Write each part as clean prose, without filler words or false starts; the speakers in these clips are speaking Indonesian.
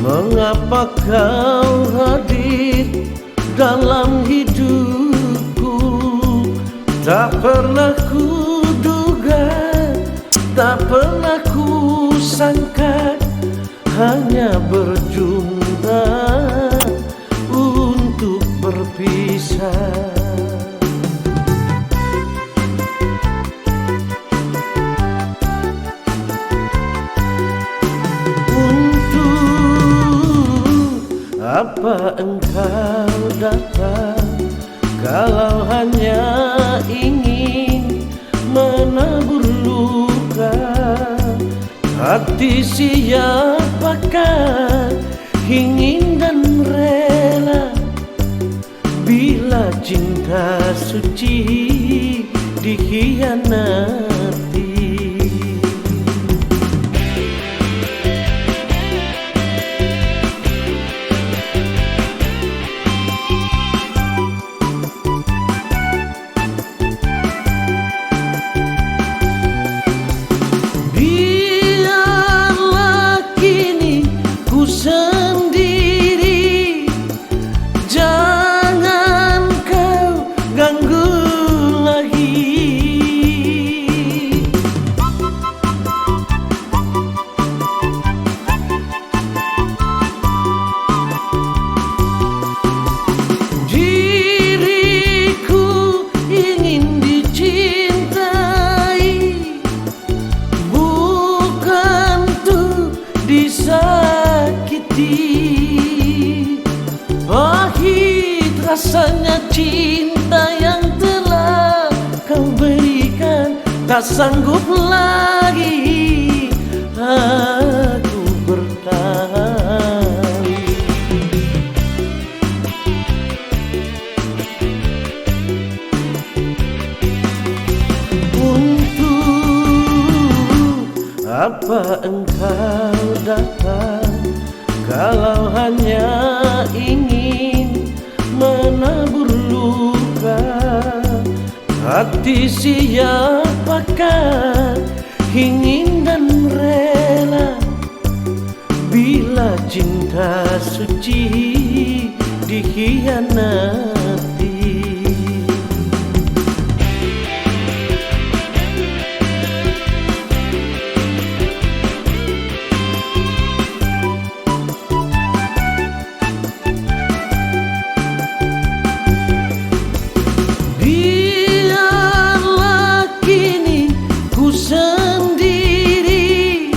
Mengapa kau hadir dalam hidupku? Tak pernah kuduga, tak pernah kusangka, hanya berjumpa untuk berpisah. Apa engkau datang kalau hanya ingin menabur luka? Hati siapakah ingin dan rela bila cinta suci dikhianati? Sendiri, jangan kau ganggu lagi. Diriku ingin dicintai, bukan tuh disakiti. Pahit rasanya cinta yang telah kau berikan, tak sanggup lagi aku bertahan. Untuk apa engkau datang kalau hanya ingin menabur luka? Hati siapakah ingin dan rela bila cinta suci dikhianati? Sendiri,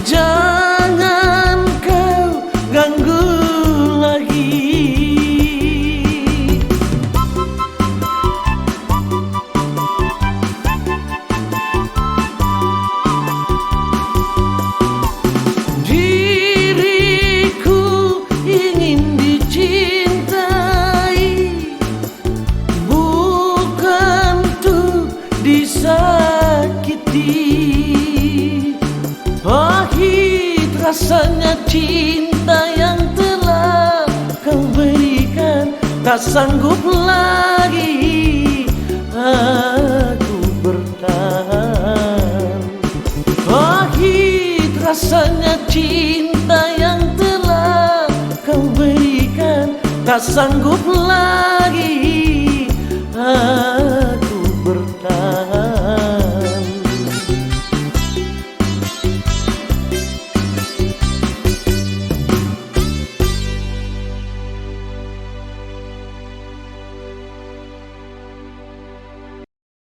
jangan kau ganggu lagi. Diriku ingin dicintai, bukan tuh disakiti. Pahit rasanya cinta yang telah kau berikan, tak sanggup lagi aku bertahan. Pahit rasanya cinta yang telah kau berikan, tak sanggup lagi aku bertahan.